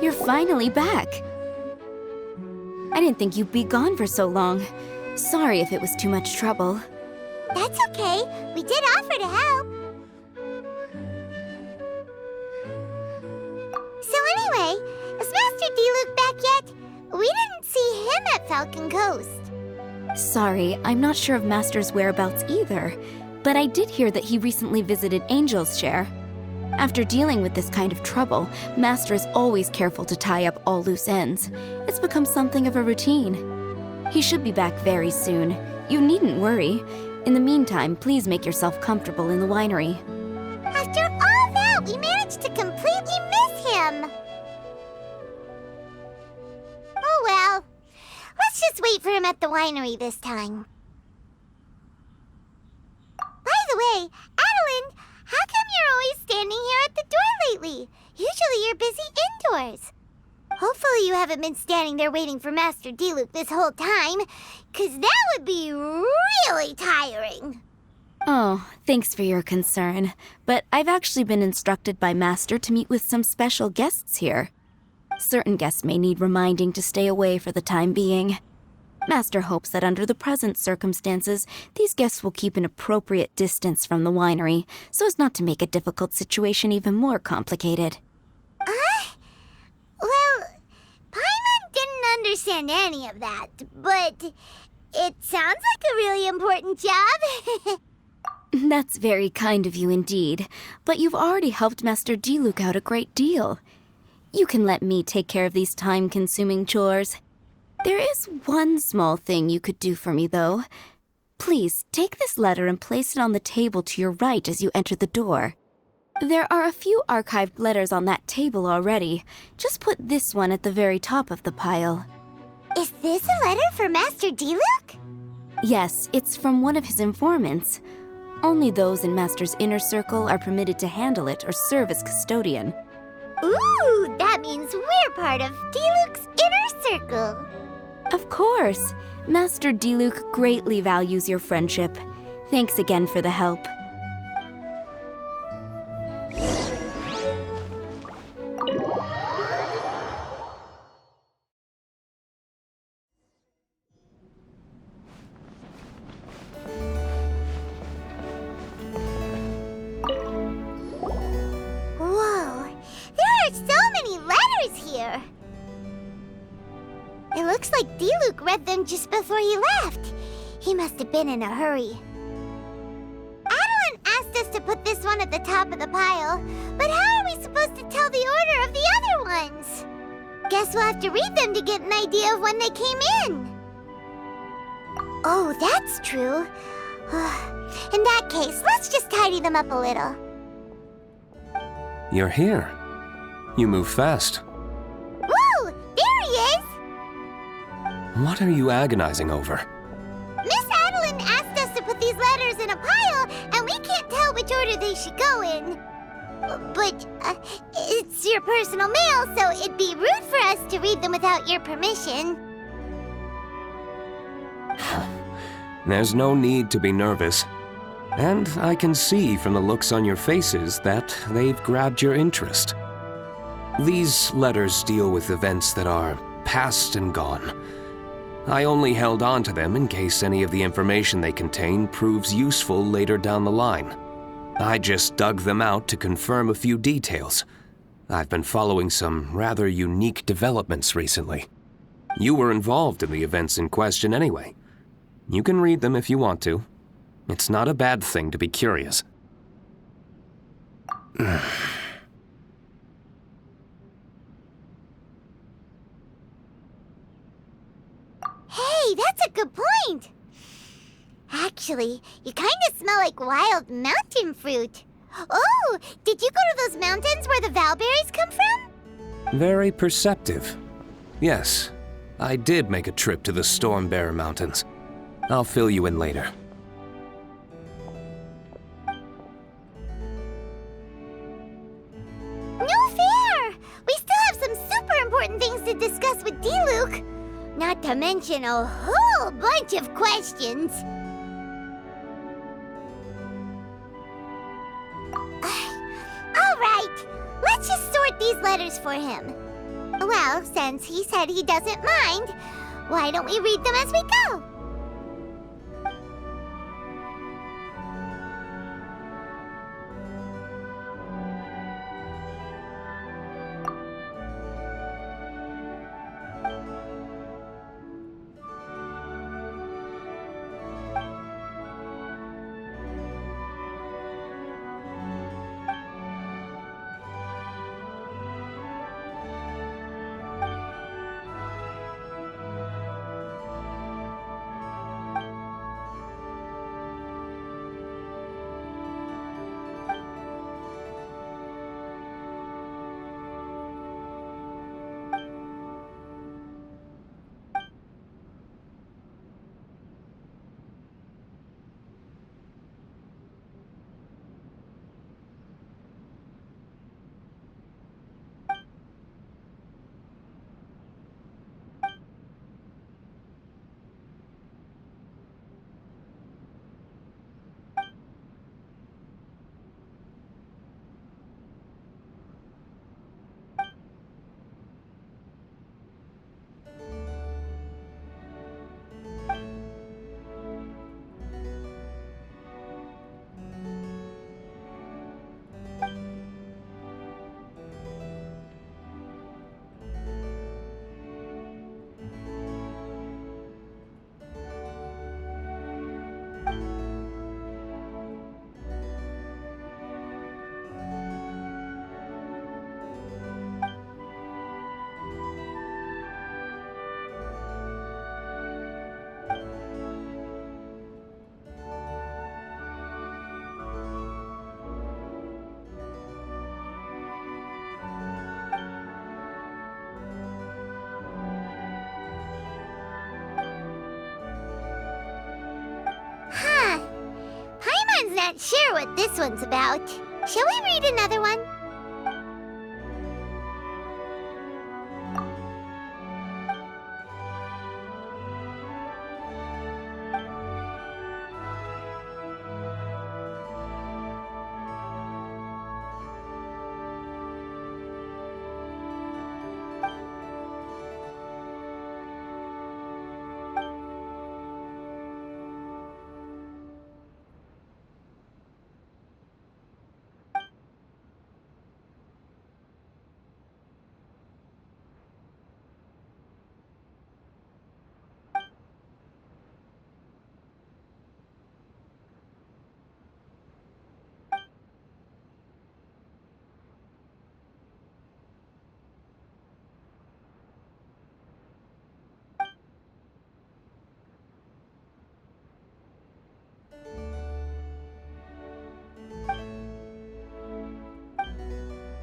You're finally back. I didn't think you'd be gone for so long. Sorry if it was too much trouble. That's okay. We did offer to help. So anyway, is Master Diluc back yet? We didn't see him at Falcon Coast. Sorry, I'm not sure of Master's whereabouts either, but I did hear that he recently visited Angel's Share. After dealing with this kind of trouble, Master is always careful to tie up all loose ends. It's become something of a routine. He should be back very soon. You needn't worry. In the meantime, please make yourself comfortable in the winery. After all that, we managed to completely miss him. Oh well. Let's just wait for him at the winery this time. By the way, Adeline, how come you're always standing here at the door lately? Usually you're busy indoors. Hopefully you haven't been standing there waiting for Master Diluc this whole time, 'cause that would be really tiring. Oh, thanks for your concern. But I've actually been instructed by Master to meet with some special guests here. Certain guests may need reminding to stay away for the time being. Master hopes that under the present circumstances, these guests will keep an appropriate distance from the winery, so as not to make a difficult situation even more complicated. Well, Paimon didn't understand any of that, but it sounds like a really important job. That's very kind of you indeed, but you've already helped Master Diluc out a great deal. You can let me take care of these time-consuming chores. There is one small thing you could do for me, though. Please, take this letter and place it on the table to your right as you enter the door. There are a few archived letters on that table already. Just put this one at the very top of the pile. Is this a letter for Master Diluc? Yes, it's from one of his informants. Only those in Master's inner circle are permitted to handle it or serve as custodian. Ooh, that means we're part of Diluc's inner circle. Of course. Master Diluc greatly values your friendship. Thanks again for the help. Whoa, there are so many letters here. It looks like Diluc read them just before he left. He must have been in a hurry. Adeline asked us to put this one at the top of the pile, but how are we supposed to tell the order of the other ones? Guess we'll have to read them to get an idea of when they came in. Oh, that's true. In that case, let's just tidy them up a little. You're here. You move fast. Woo! There he is! What are you agonizing over? Miss Adeline asked us to put these letters in a pile, and we can't tell which order they should go in. But, it's your personal mail, so it'd be rude for us to read them without your permission. There's no need to be nervous. And I can see from the looks on your faces that they've grabbed your interest. These letters deal with events that are past and gone. I only held on to them in case any of the information they contain proves useful later down the line. I just dug them out to confirm a few details. I've been following some rather unique developments recently. You were involved in the events in question anyway. You can read them if you want to. It's not a bad thing to be curious. Hey, that's a good point. Actually, you kind of smell like wild mountain fruit. Oh, did you go to those mountains where the valberries come from? Very perceptive. Yes, I did make a trip to the Stormbearer Mountains. I'll fill you in later. No fair! We still have some super important things to discuss with Diluc. Not to mention a whole bunch of questions. All right, let's just sort these letters for him. Well, since he said he doesn't mind, why don't we read them as we go? Huh. Paimon's not sure what this one's about. Shall we read another one?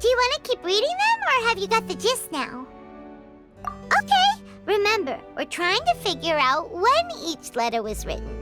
Do you want to keep reading them, or have you got the gist now? Okay, remember, we're trying to figure out when each letter was written.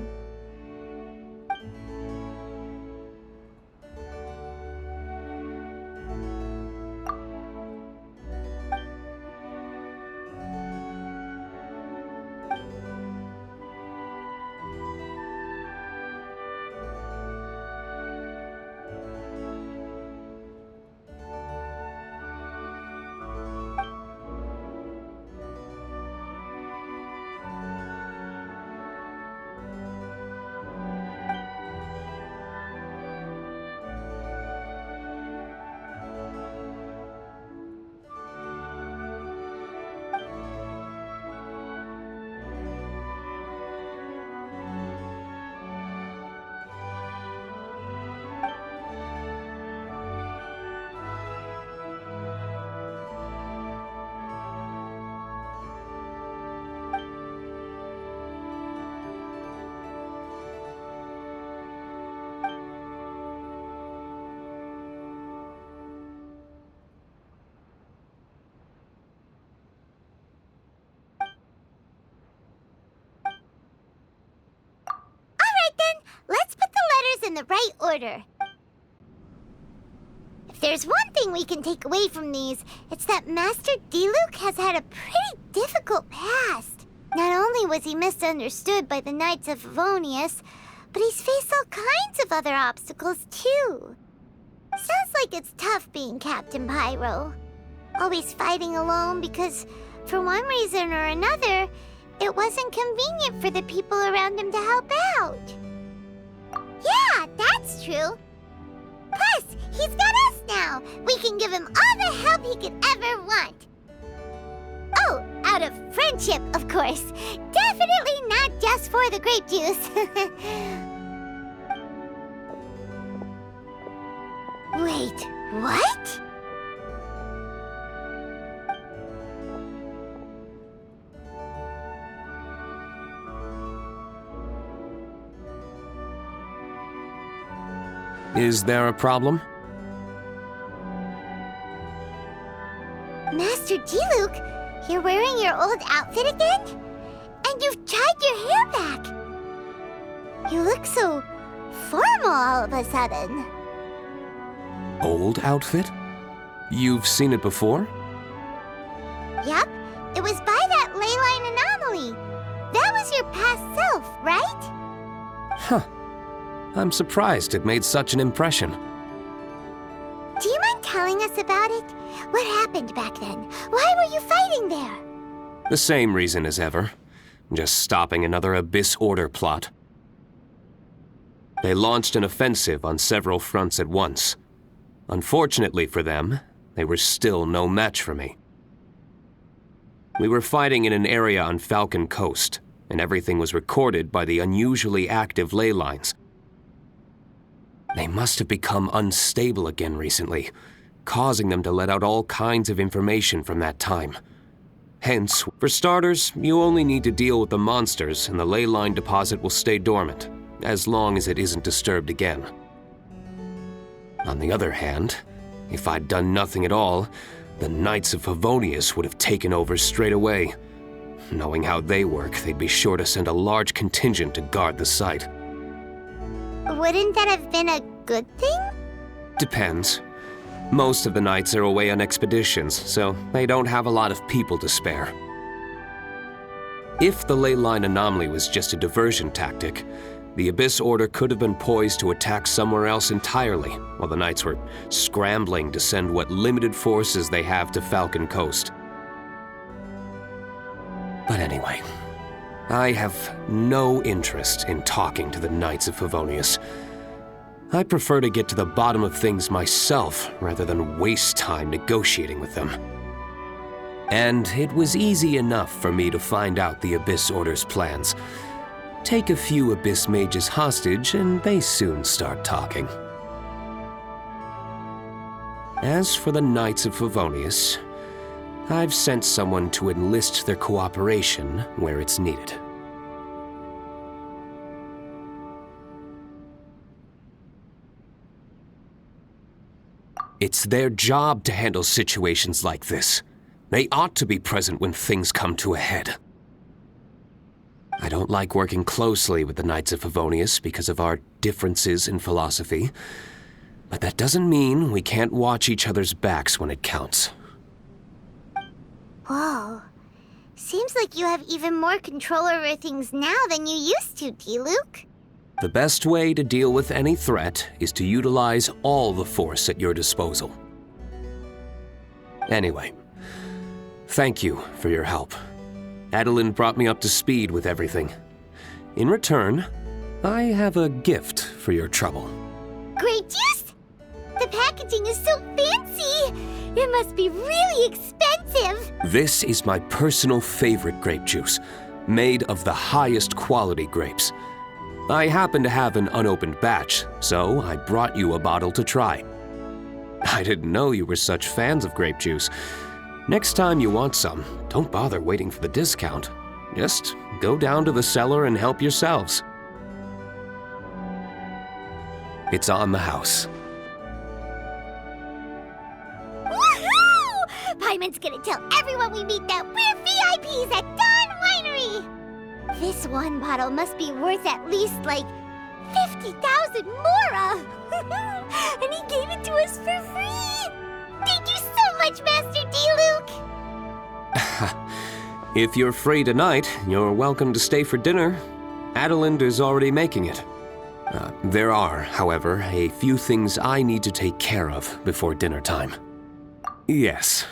Let's put the letters in the right order. If there's one thing we can take away from these, it's that Master Diluc has had a pretty difficult past. Not only was he misunderstood by the Knights of Favonius, but he's faced all kinds of other obstacles too. Sounds like it's tough being Captain Pyro. always fighting alone because, for one reason or another, it wasn't convenient for the people around him to help out. Yeah, that's true. Plus, he's got us now. We can give him all the help he could ever want. Oh, out of friendship, of course. Definitely not just for the grape juice. Wait, what? Is there a problem? Master Diluc, you're wearing your old outfit again? And you've tied your hair back. You look so formal all of a sudden. Old outfit? You've seen it before? Yep, it was by that ley line anomaly. That was your past self, right? Huh. I'm surprised it made such an impression. Do you mind telling us about it? What happened back then? Why were you fighting there? The same reason as ever. Just stopping another Abyss Order plot. They launched an offensive on several fronts at once. Unfortunately for them, they were still no match for me. We were fighting in an area on Falcon Coast, and everything was recorded by the unusually active ley lines. They must have become unstable again recently, causing them to let out all kinds of information from that time. Hence, for starters, you only need to deal with the monsters and the ley line deposit will stay dormant, as long as it isn't disturbed again. On the other hand, if I'd done nothing at all, the Knights of Favonius would have taken over straight away. Knowing how they work, they'd be sure to send a large contingent to guard the site. Wouldn't that have been a good thing? Depends. Most of the Knights are away on expeditions, so they don't have a lot of people to spare. If the ley line anomaly was just a diversion tactic, the Abyss Order could have been poised to attack somewhere else entirely, while the Knights were scrambling to send what limited forces they have to Falcon Coast. But anyway, I have no interest in talking to the Knights of Favonius. I prefer to get to the bottom of things myself rather than waste time negotiating with them. And it was easy enough for me to find out the Abyss Order's plans. Take a few Abyss mages hostage and they soon start talking. As for the Knights of Favonius, I've sent someone to enlist their cooperation where it's needed. It's their job to handle situations like this. They ought to be present when things come to a head. I don't like working closely with the Knights of Favonius because of our differences in philosophy, but that doesn't mean we can't watch each other's backs when it counts. Whoa. Seems like you have even more control over things now than you used to, Diluc. The best way to deal with any threat is to utilize all the force at your disposal. Anyway, thank you for your help. Adeline brought me up to speed with everything. In return, I have a gift for your trouble. Grape juice? The packaging is so fancy! It must be really expensive! This is my personal favorite grape juice, made of the highest quality grapes. I happen to have an unopened batch, so I brought you a bottle to try. I didn't know you were such fans of grape juice. Next time you want some, don't bother waiting for the discount. Just go down to the cellar and help yourselves. It's on the house. Woohoo! Paimon's gonna tell everyone we meet that we're VIPs at Dawn Winery! This one bottle must be worth at least, like, 50,000 mora! And he gave it to us for free! Thank you so much, Master Diluc! If you're free tonight, you're welcome to stay for dinner. Adeline is already making it. There are, however, a few things I need to take care of before dinner time. Yes,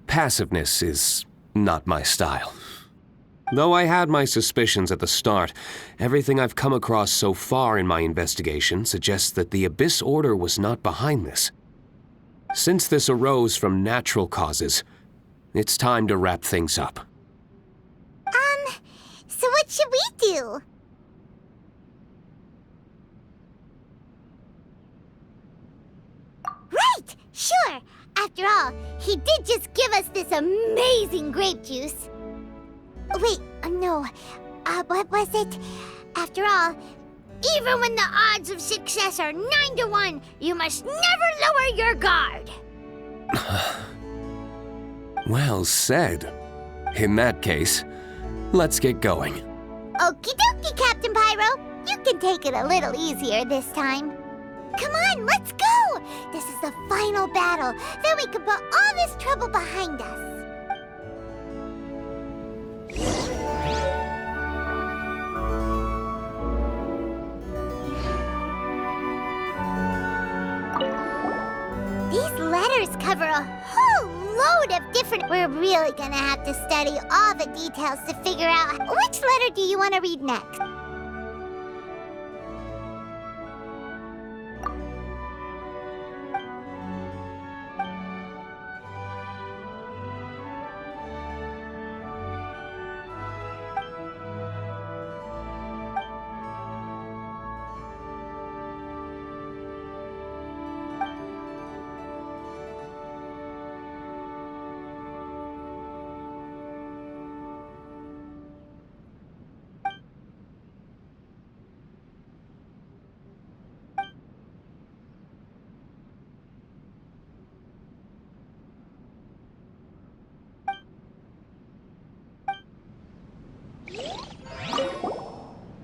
passiveness is not my style. Though I had my suspicions at the start, everything I've come across so far in my investigation suggests that the Abyss Order was not behind this. Since this arose from natural causes, it's time to wrap things up. So what should we do? Right! Sure! After all, he did just give us this amazing grape juice. Wait, no. What was it? After all, even when the odds of success are 9 to 1, you must never lower your guard. Well said. In that case, let's get going. Okie dokie, Captain Pyro. You can take it a little easier this time. Come on, let's go! This is the final battle. Then we can put all this trouble behind us. These letters cover a whole load of different... We're really gonna have to study all the details to figure out... Which letter do you want to read next?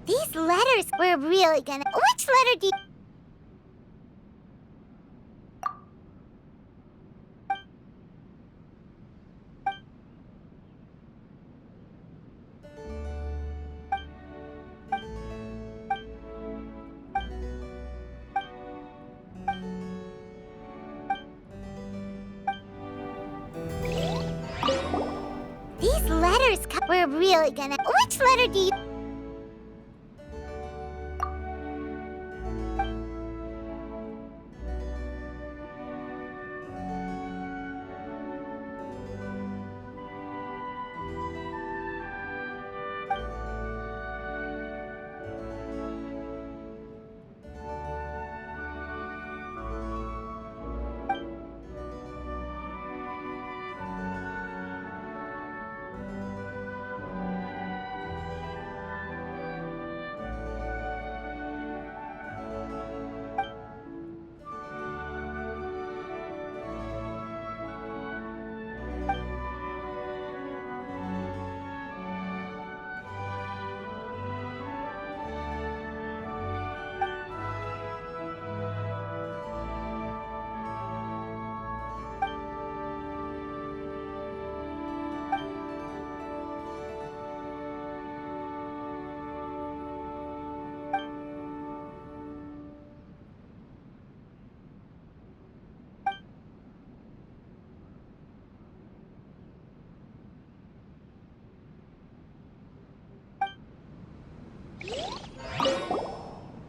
These letters... We're really gonna... Which letter do you... These letters... We're really gonna... Which letter do you...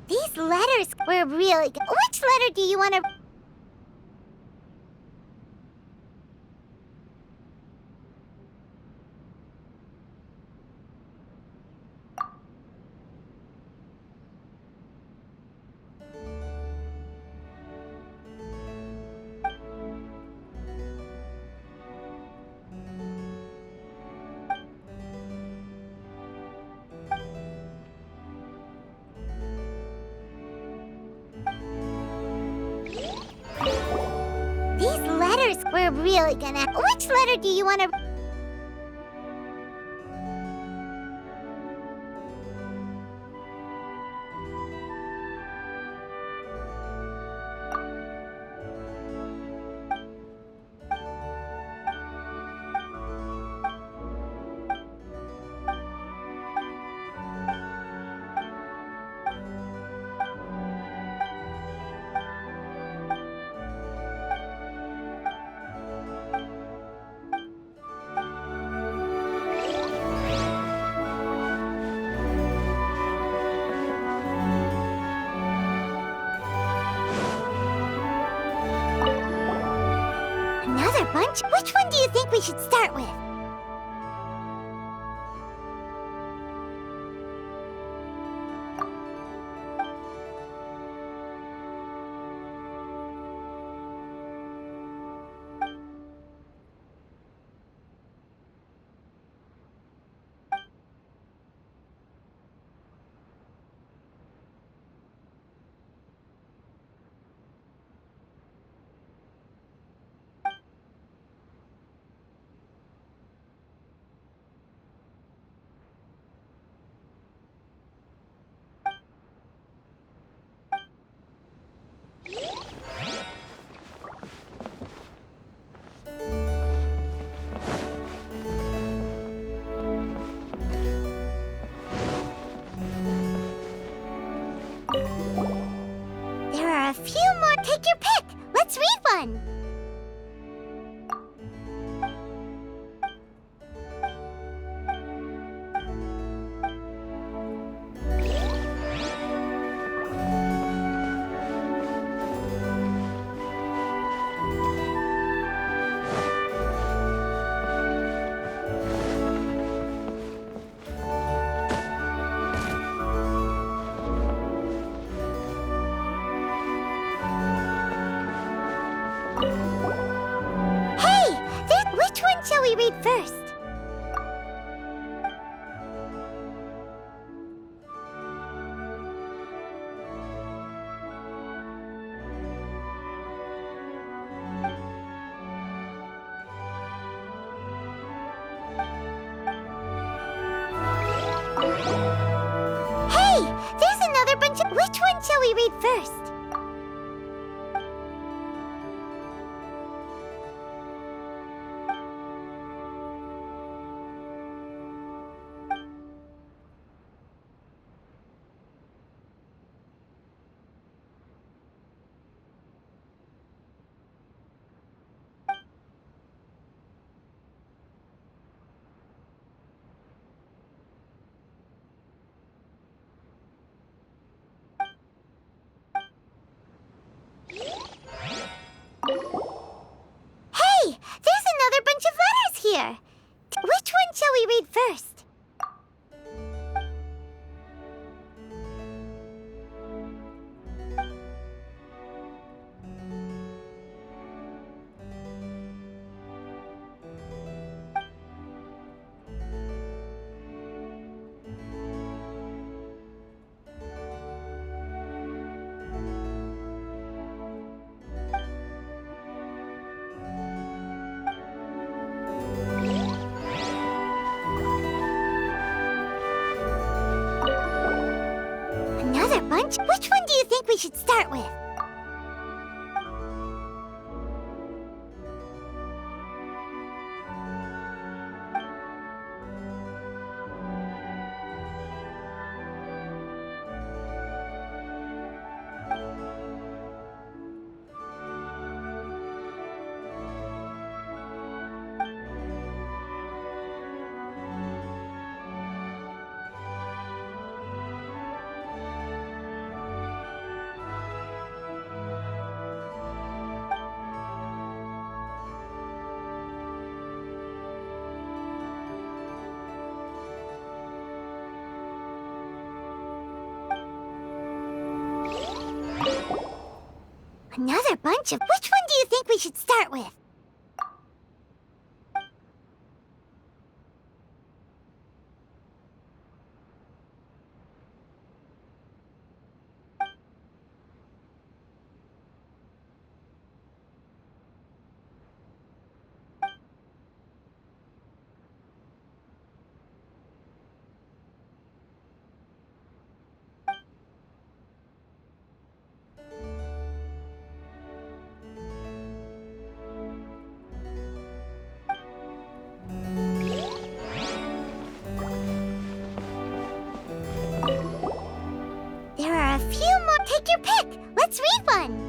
These letters... We're really... Which letter do you want to... These letters... We're really gonna... Which letter do you want to... bunch. Which one do you think we should start with? There are a few more. Take your pick. Let's read one. Which one shall we read first? Hey, there's another bunch of... Which one shall we read first? Hey, there's another bunch of letters here. Which one shall we read first? Another bunch? Which one do you think we should start with? Another bunch of... Which one do you think we should start with? There are a few more. Take your pick. Let's read one.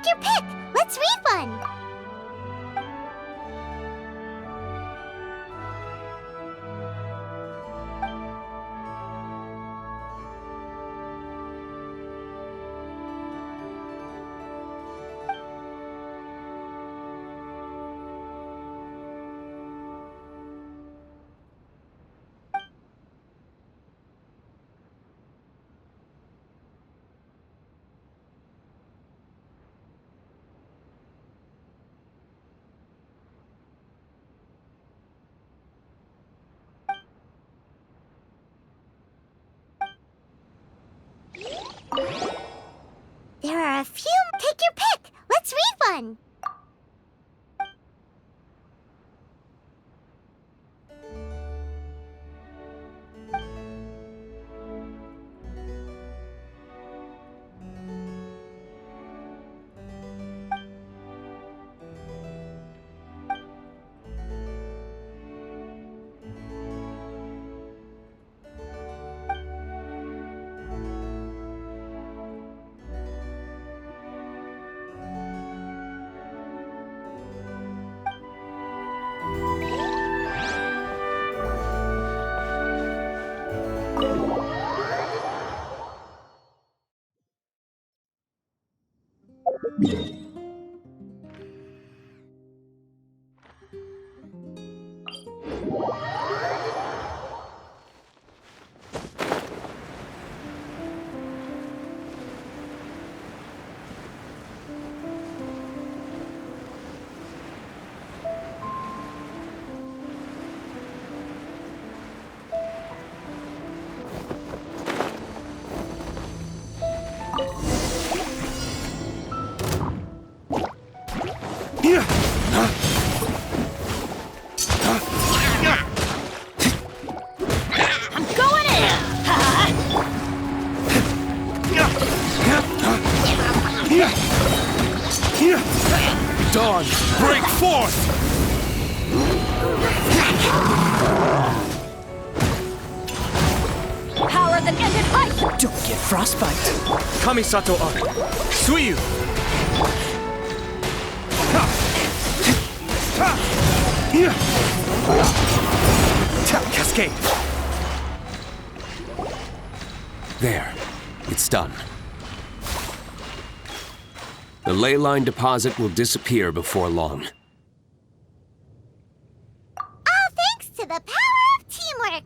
Take your pick. Let's read one. There are a few. Take your pick. Let's read one. I'm going in! Dawn, break forth! Power that ended life! Don't get frostbite. Kamisato Arc, Suiyu! Cascade! There. It's done. The ley line deposit will disappear before long. All thanks to the power of teamwork.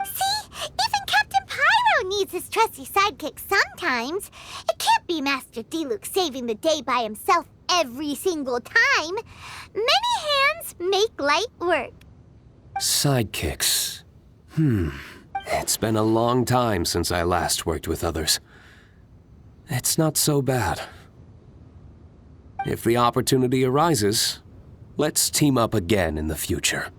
See, even Captain Pyro needs his trusty sidekick sometimes. It can't be Master D-Luke saving the day by himself every single time. Many hands make light work. Sidekicks. It's been a long time since I last worked with others. It's not so bad. If the opportunity arises, let's team up again in the future.